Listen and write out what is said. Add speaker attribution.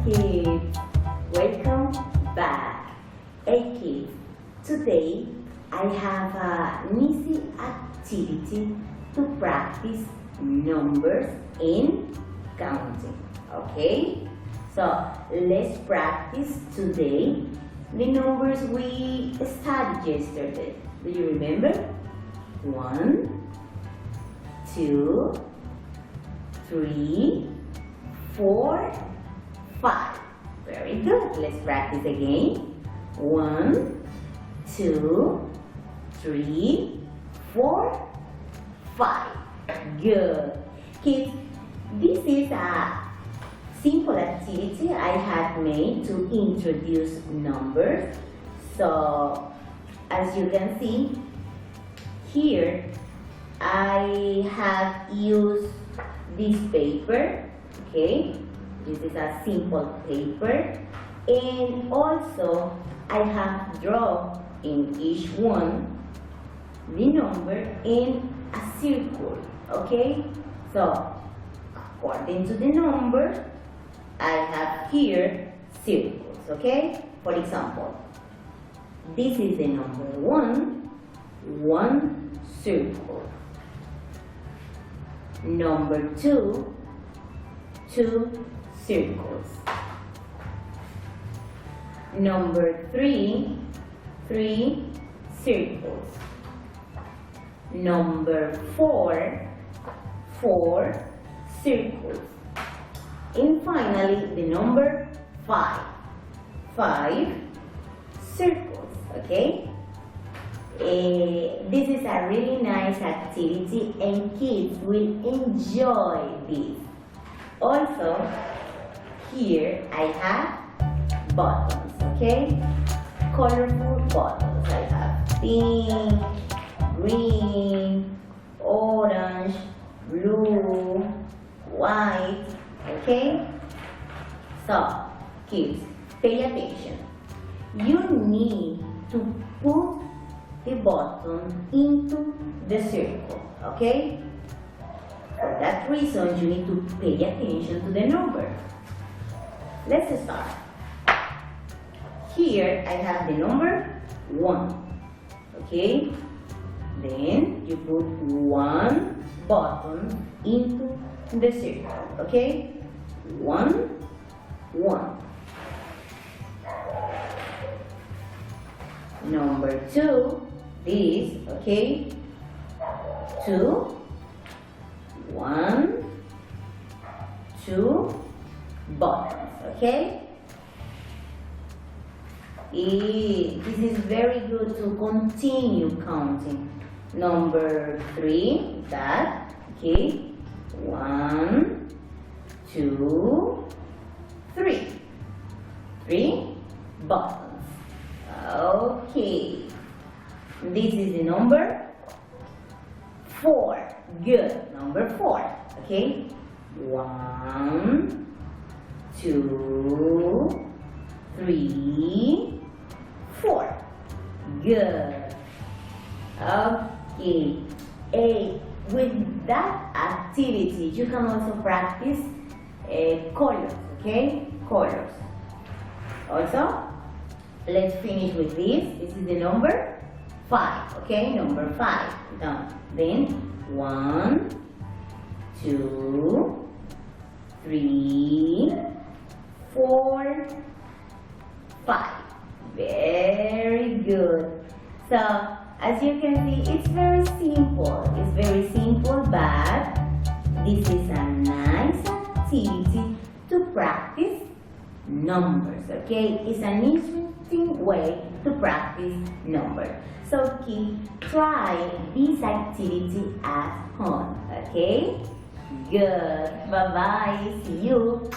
Speaker 1: kids, welcome back. Hey kids, today I have an easy activity to practice numbers and counting. Okay, so let's practice today the numbers we studied yesterday. Do you remember? 1, 2, 3, 4, 5. Very good. Let's practice again. 1, 2, 3, 4, 5. Good. Kids, this is a simple activity I had made to introduce numbers. So, as you can see, here I have used this paper. Okay, this is a simple paper, and also I have drawn in each one the number in a circle. Okay, so according to the number I have here circles. Okay, for example, this is the number 1, 1 circle. Number 2, 2 circles. Number 3, 3 circles. Number 4, 4 circles. And finally, the number 5, 5 circles. Okay? This is a really nice activity and kids will enjoy this. Also, here I have buttons, okay? Colorful buttons. I have pink, green, orange, blue, white, okay? So, kids, pay attention. You need to put the button into the circle, okay? For that reason, you need to pay attention to the number. Let's start. Here I have the number 1, okay? Then you put one button into the circle, okay? 1, 1. Number 2, this, okay? 2, 1, 2 buttons, okay? This is very good to continue counting. Number 3, that, okay? 1, 2, 3. 3 buttons. Okay. This is the number 4. Good. Number 4. Okay. 1, 2, 3, 4. Good. Okay. With that activity, you can also practice colors. Okay. Colors. Also, let's finish with this. This is the number 5. Okay. Number 5. Done. Then 1, 2, 3, 4, 5. Very good. So, as you can see, it's very simple. It's very simple, but this is a nice activity to practice numbers. Okay, it's an interesting way to practice numbers. So, kids, try this activity at home. Okay, good. Bye bye. See you.